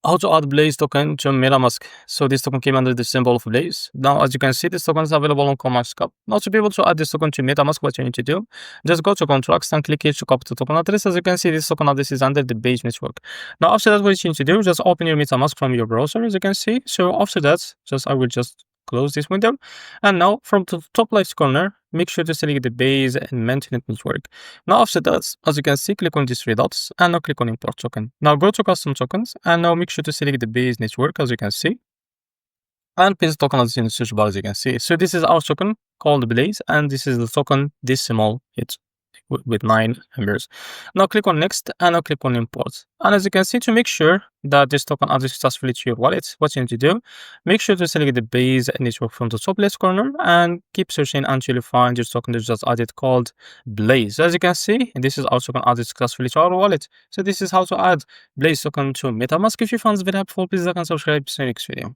how to add Blaze token to Metamask. So this token came under the symbol of Blaze. Now, as you can see, this token is available on CoinMarketCap. Now, to be able to add this token to Metamask, what you need to do, just go to contracts and click here to copy the token address. As you can see, this token address is under the base network. Now, after that, what you need to do, just open your Metamask from your browser, as you can see. So after that, I will just close this window. And now from the top left corner, make sure to select the base and maintenance network. Now after that, as you can see, click on these three dots and now click on import token. Now go to custom tokens and now make sure to select the base network, as you can see, and paste token as in the search bar, as you can see. So this is our token called Blaze, and this is the token decimal hit with 9 numbers. Now click on next and now click on import. And as you can see, to make sure that this token adds successfully to your wallet, what you need to do, make sure to select the base network from the top left corner and keep searching until you find your token that just added called Blaze. So as you can see, this is our token added successfully to our wallet. So this is how to add Blaze token to Metamask. If you found this video helpful, please like and subscribe. See you next video.